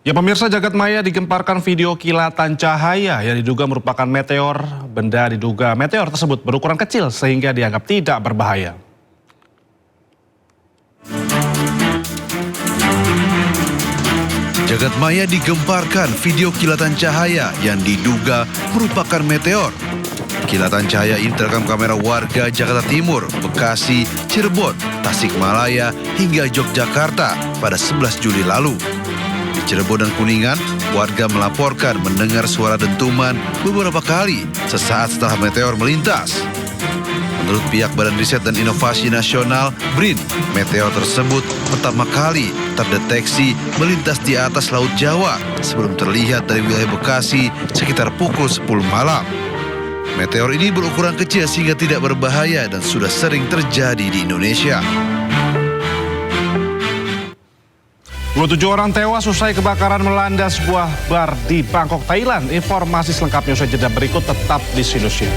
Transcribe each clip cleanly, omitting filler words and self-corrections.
Ya pemirsa, jagat maya digemparkan video kilatan cahaya yang diduga merupakan meteor. Benda diduga meteor tersebut berukuran kecil sehingga dianggap tidak berbahaya. Jagat maya digemparkan video kilatan cahaya yang diduga merupakan meteor. Kilatan cahaya ini terekam kamera warga Jakarta Timur, Bekasi, Cirebon, Tasikmalaya hingga Yogyakarta pada 11 Juli lalu. Di Cirebon dan Kuningan, warga melaporkan mendengar suara dentuman beberapa kali sesaat setelah meteor melintas. Menurut pihak Badan Riset dan Inovasi Nasional, BRIN, meteor tersebut pertama kali terdeteksi melintas di atas Laut Jawa sebelum terlihat dari wilayah Bekasi sekitar pukul 10 malam. Meteor ini berukuran kecil sehingga tidak berbahaya dan sudah sering terjadi di Indonesia. 27 orang tewas usai kebakaran melanda sebuah bar di Bangkok, Thailand. Informasi selengkapnya usai jeda berikut, tetap di Sinusnya.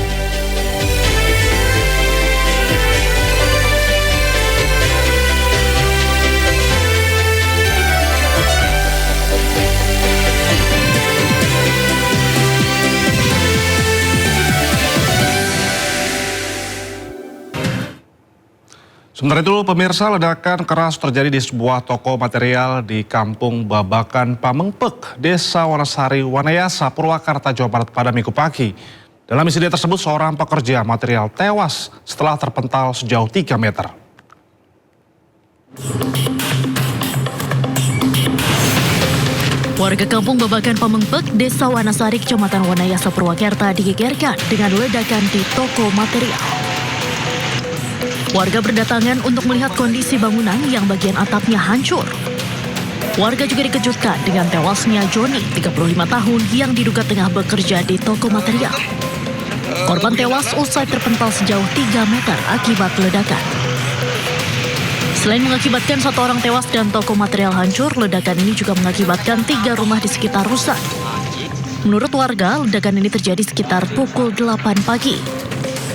Sementara itu, pemirsa, ledakan keras terjadi di sebuah toko material di Kampung Babakan Pamengpek, Desa Wanasari, Wanayasa, Purwakarta, Jawa Barat pada Minggu pagi. Dalam insiden tersebut, seorang pekerja material tewas setelah terpental sejauh 3 meter. Warga Kampung Babakan Pamengpek, Desa Wanasari, Kecamatan Wanayasa, Purwakarta digegerkan dengan ledakan di toko material. Warga berdatangan untuk melihat kondisi bangunan yang bagian atapnya hancur. Warga juga dikejutkan dengan tewasnya Joni, 35 tahun, yang diduga tengah bekerja di toko material. Korban tewas usai terpental sejauh 3 meter akibat ledakan. Selain mengakibatkan 1 orang tewas dan toko material hancur, ledakan ini juga mengakibatkan 3 rumah di sekitar rusak. Menurut warga, ledakan ini terjadi sekitar pukul 8 pagi.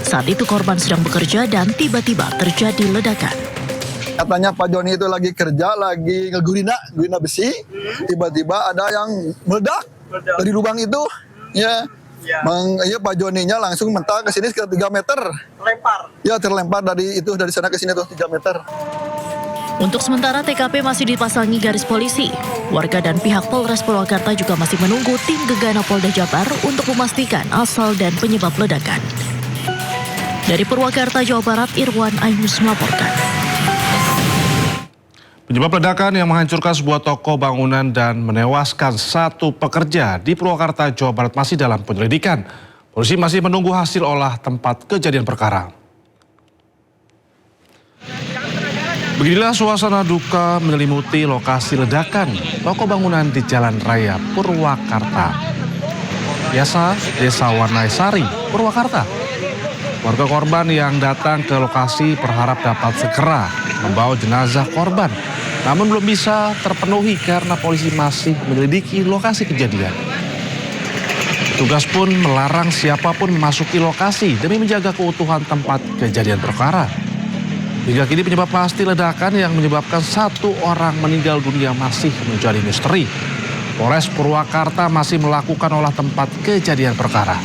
Saat itu korban sedang bekerja dan tiba-tiba terjadi ledakan. Katanya Pak Joni itu lagi kerja, lagi ngegurina besi. Tiba-tiba ada yang meledak dari lubang itu. Ya, Pak Joninya langsung mental ke sini sekitar 3 meter. Terlempar? Ya, terlempar dari sana ke sini tuh 3 meter. Untuk sementara TKP masih dipasangi garis polisi. Warga dan pihak Polres Purwakarta juga masih menunggu tim Gegana Polda Jabar untuk memastikan asal dan penyebab ledakan. Dari Purwakarta, Jawa Barat, Irwan Ainus melaporkan. Penyebab ledakan yang menghancurkan sebuah toko bangunan dan menewaskan 1 pekerja di Purwakarta, Jawa Barat masih dalam penyelidikan. Polisi masih menunggu hasil olah tempat kejadian perkara. Beginilah suasana duka menyelimuti lokasi ledakan toko bangunan di Jalan Raya Purwakarta. Biasa, Desa Wanayasari, Purwakarta. Warga korban yang datang ke lokasi berharap dapat segera membawa jenazah korban. Namun belum bisa terpenuhi karena polisi masih menyelidiki lokasi kejadian. Petugas pun melarang siapapun memasuki lokasi demi menjaga keutuhan tempat kejadian perkara. Hingga kini penyebab pasti ledakan yang menyebabkan 1 orang meninggal dunia masih menjadi misteri. Polres Purwakarta masih melakukan olah tempat kejadian perkara.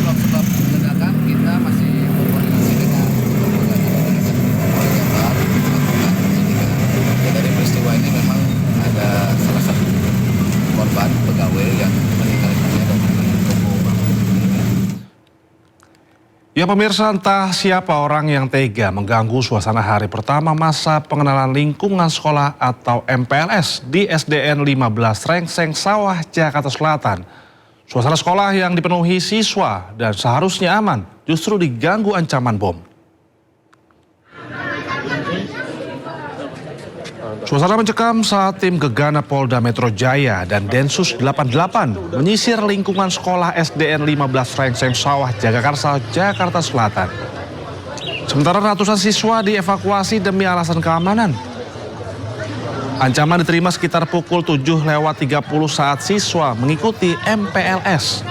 Sebab ledakan kita masih berkoordinasi dengan Polda Jabar. Dari peristiwa ini memang ada salah satu korban pegawai yang meninggal dunia dan Ya pemirsa, entah siapa orang yang tega mengganggu suasana hari pertama masa pengenalan lingkungan sekolah atau MPLS di SDN 15 Rengseng Sawah, Jakarta Selatan. Suasana sekolah yang dipenuhi siswa dan seharusnya aman justru diganggu ancaman bom. Suasana mencekam saat tim Gegana Polda Metro Jaya dan Densus 88 menyisir lingkungan sekolah SDN 15 Rengseng Sawah, Jagakarsa, Jakarta Selatan. Sementara ratusan siswa dievakuasi demi alasan keamanan. Ancaman diterima sekitar pukul 7:30 saat siswa mengikuti MPLS.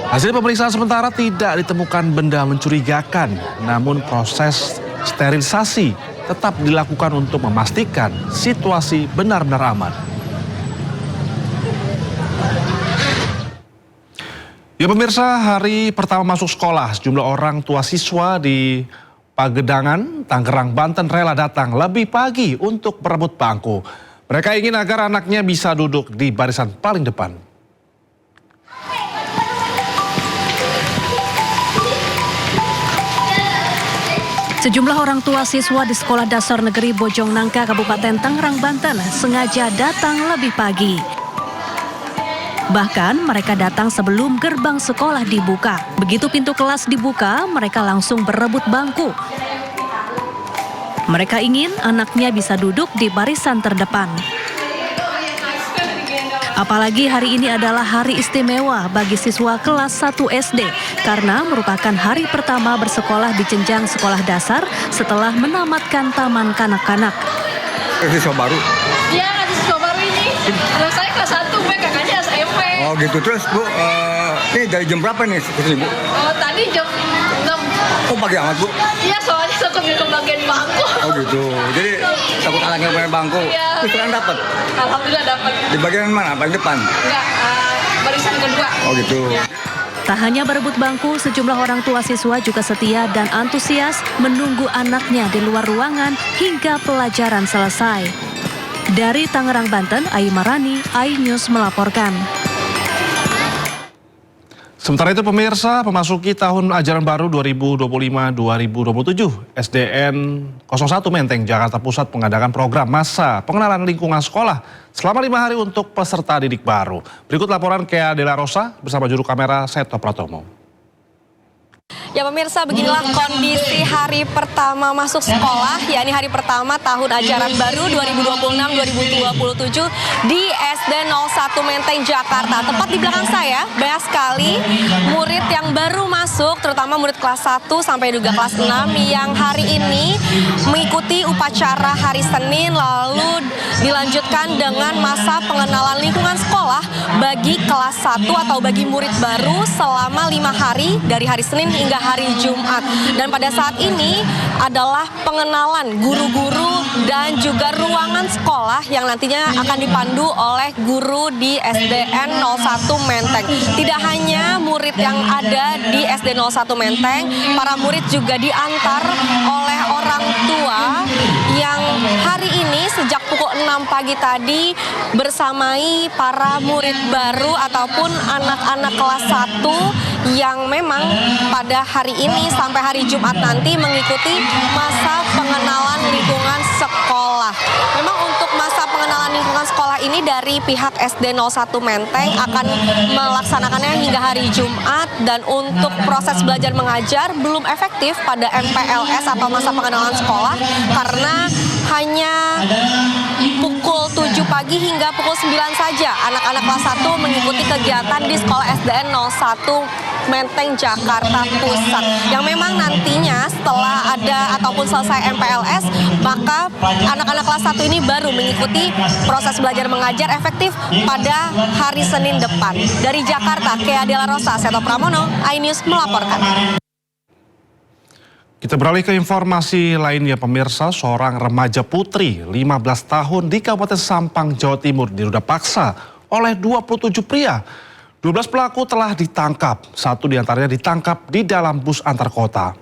Hasil pemeriksaan sementara tidak ditemukan benda mencurigakan, namun proses sterilisasi tetap dilakukan untuk memastikan situasi benar-benar aman. Ya pemirsa, hari pertama masuk sekolah, sejumlah orang tua siswa di Pagedangan, Tangerang, Banten rela datang lebih pagi untuk berebut bangku. Mereka ingin agar anaknya bisa duduk di barisan paling depan. Sejumlah orang tua siswa di Sekolah Dasar Negeri Bojong Nangka, Kabupaten Tangerang, Banten sengaja datang lebih pagi. Bahkan mereka datang sebelum gerbang sekolah dibuka. Begitu pintu kelas dibuka, mereka langsung berebut bangku. Mereka ingin anaknya bisa duduk di barisan terdepan. Apalagi hari ini adalah hari istimewa bagi siswa kelas 1 SD karena merupakan hari pertama bersekolah di jenjang sekolah dasar setelah menamatkan taman kanak-kanak. Siswa baru. Iya, siswa baru ini. Kalau saya kelas 1, B, kakaknya SMP. Oh gitu, terus Bu, ini dari jam berapa nih kesini Bu? Oh, tadi jam 6. Oh pagi amat Bu? Iya, soalnya takut nggak kebagian bangku. Oh gitu, jadi takut anaknya main bangku. Iya. Terus sekarang dapat? Alhamdulillah dapat. Di bagian mana? Paling depan? Enggak, barisan kedua. Oh gitu. Tak hanya berebut bangku, sejumlah orang tua siswa juga setia dan antusias menunggu anaknya di luar ruangan hingga pelajaran selesai. Dari Tangerang, Banten, Ai Marani, iNews melaporkan. Sementara itu pemirsa, memasuki tahun ajaran baru 2025-2027, SDN 01 Menteng, Jakarta Pusat mengadakan program masa pengenalan lingkungan sekolah selama 5 hari untuk peserta didik baru. Berikut laporan Kea Dela Rosa bersama juru kamera Seto Pratomo. Ya pemirsa, beginilah kondisi hari pertama masuk sekolah, yakni hari pertama tahun ajaran baru 2026-2027 di SD 01 Menteng, Jakarta. Tepat di belakang saya, banyak sekali murid yang baru masuk, terutama murid kelas 1 sampai juga kelas 6 yang hari ini mengikuti upacara hari Senin, lalu dilanjutkan dengan masa pengenalan lingkungan sekolah bagi kelas 1 atau bagi murid baru selama 5 hari dari hari Senin hingga hari Jumat. Dan pada saat ini adalah pengenalan guru-guru dan juga ruangan sekolah yang nantinya akan dipandu oleh guru di SDN 01 Menteng. Tidak hanya murid yang ada di SD 01 Menteng, para murid juga diantar oleh orang tua yang hari ini sejak pukul 6 pagi tadi bersamai para murid baru ataupun anak-anak kelas 1 yang memang pada hari ini sampai hari Jumat nanti mengikuti masa pengenalan lingkungan sekolah. Memang untuk masa pengenalan lingkungan sekolah ini dari pihak SD 01 Menteng akan melaksanakannya hingga hari Jumat, dan untuk proses belajar mengajar belum efektif pada MPLS atau masa pengenalan sekolah karena hanya pukul 7 pagi hingga pukul 9 saja anak-anak kelas 1 mengikuti kegiatan di sekolah SDN 01 Menteng, Jakarta Pusat. Yang memang nantinya setelah ada ataupun selesai MPLS, maka anak-anak kelas 1 ini baru mengikuti proses belajar mengajar efektif pada hari Senin depan. Dari Jakarta, Kea Dela Rosa, Seto Pramono, iNews melaporkan. Kita beralih ke informasi lainnya pemirsa, seorang remaja putri 15 tahun di Kabupaten Sampang, Jawa Timur diruda paksa oleh 27 pria. 12 pelaku telah ditangkap, satu diantaranya ditangkap di dalam bus antar kota.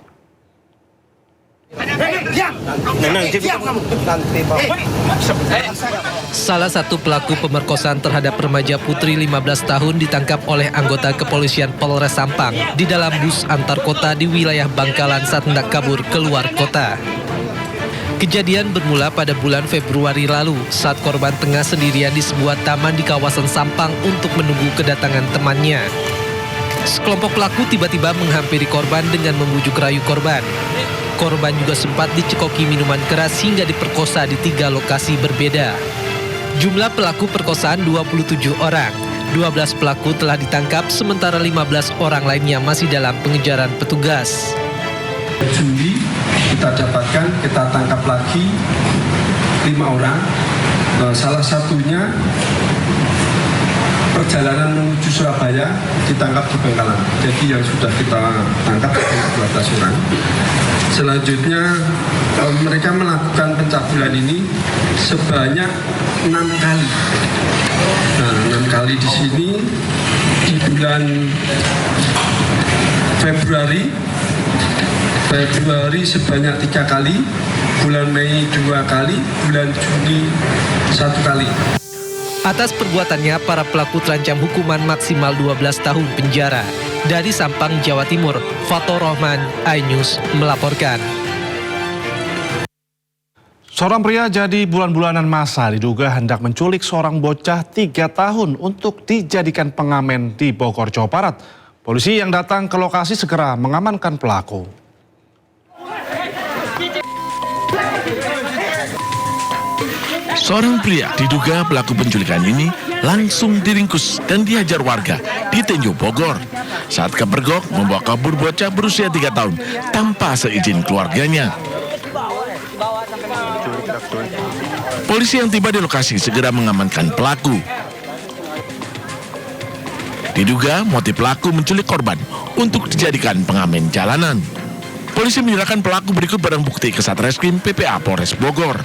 Salah satu pelaku pemerkosaan terhadap remaja putri 15 tahun ditangkap oleh anggota kepolisian Polres Sampang di dalam bus antar kota di wilayah Bangkalan saat hendak kabur keluar kota. Kejadian bermula pada bulan Februari lalu saat korban tengah sendirian di sebuah taman di kawasan Sampang untuk menunggu kedatangan temannya. Sekelompok pelaku tiba-tiba menghampiri korban dengan membujuk rayu korban. Korban juga sempat dicekoki minuman keras hingga diperkosa di 3 lokasi berbeda. Jumlah pelaku perkosaan 27 orang. 12 pelaku telah ditangkap sementara 15 orang lainnya masih dalam pengejaran petugas. Juli kita dapatkan, kita tangkap lagi 5 orang. Salah satunya perjalanan menuju Surabaya ditangkap di Bangkalan. Jadi yang sudah kita tangkap ada 12 orang. Selanjutnya mereka melakukan pencabulan ini sebanyak 6 kali. Nah, 6 kali di sini di bulan Februari sebanyak 3 kali, bulan Mei 2 kali, bulan Juni 1 kali. Atas perbuatannya, para pelaku terancam hukuman maksimal 12 tahun penjara. Dari Sampang, Jawa Timur, Fathur Rahman, iNews melaporkan. Seorang pria jadi bulan-bulanan masa diduga hendak menculik seorang bocah 3 tahun untuk dijadikan pengamen di Bogor, Jawa Barat. Polisi yang datang ke lokasi segera mengamankan pelaku. Seorang pria diduga pelaku penculikan ini langsung diringkus dan dihajar warga di Tenjo, Bogor saat kepergok membawa kabur bocah berusia 3 tahun tanpa seizin keluarganya. Polisi yang tiba di lokasi segera mengamankan pelaku. Diduga motif pelaku menculik korban untuk dijadikan pengamen jalanan. Polisi menyerahkan pelaku berikut barang bukti ke Satreskrim PPA Polres Bogor.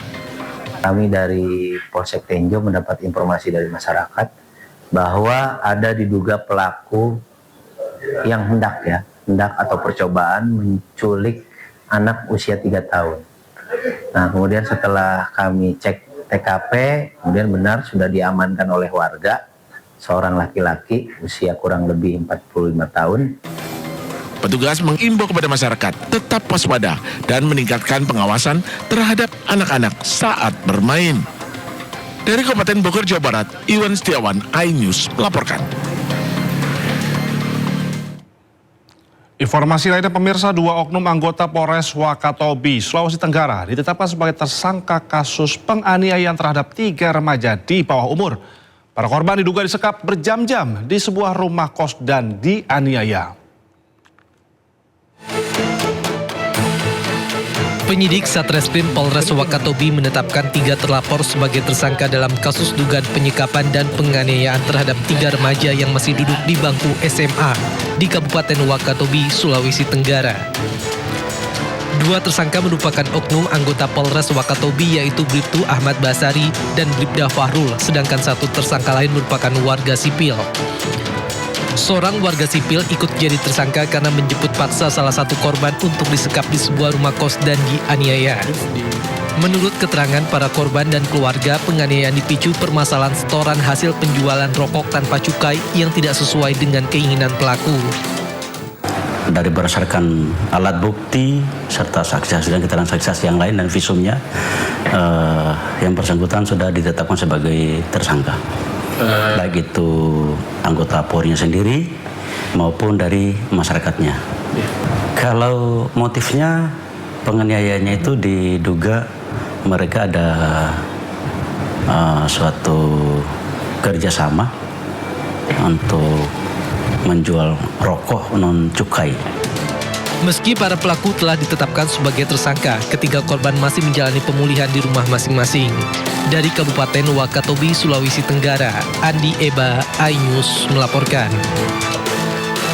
Kami dari Polsek Tenjo mendapat informasi dari masyarakat bahwa ada diduga pelaku yang hendak atau percobaan menculik anak usia 3 tahun. Nah, kemudian setelah kami cek TKP, kemudian benar sudah diamankan oleh warga seorang laki-laki usia kurang lebih 45 tahun. Petugas mengimbau kepada masyarakat tetap waspada dan meningkatkan pengawasan terhadap anak-anak saat bermain. Dari Kabupaten Bogor, Jawa Barat, Iwan Setiawan, iNews melaporkan. Informasi lainnya pemirsa, 2 oknum anggota Polres Wakatobi, Sulawesi Tenggara ditetapkan sebagai tersangka kasus penganiayaan terhadap 3 remaja di bawah umur. Para korban diduga disekap berjam-jam di sebuah rumah kos dan dianiaya. Penyidik Satreskrim Polres Wakatobi menetapkan 3 terlapor sebagai tersangka dalam kasus dugaan penyekapan dan penganiayaan terhadap 3 remaja yang masih duduk di bangku SMA di Kabupaten Wakatobi, Sulawesi Tenggara. 2 tersangka merupakan oknum anggota Polres Wakatobi yaitu Bribtu Ahmad Basari dan Bribda Fahrul, sedangkan 1 tersangka lain merupakan warga sipil. Seorang warga sipil ikut jadi tersangka karena menjemput paksa salah satu korban untuk disekap di sebuah rumah kos dan dianiaya. Menurut keterangan para korban dan keluarga, penganiayaan dipicu permasalahan setoran hasil penjualan rokok tanpa cukai yang tidak sesuai dengan keinginan pelaku. Dari berdasarkan alat bukti serta saksi-saksi dan keterangan saksi-saksi yang lain dan visumnya, yang bersangkutan sudah ditetapkan sebagai tersangka. Baik itu anggota Polri sendiri maupun dari masyarakatnya. Kalau motifnya penganiayaannya itu diduga mereka ada suatu kerjasama untuk menjual rokok non cukai. Meski para pelaku telah ditetapkan sebagai tersangka, ketiga korban masih menjalani pemulihan di rumah masing-masing. Dari Kabupaten Wakatobi, Sulawesi Tenggara, Andi Eba, iNews melaporkan.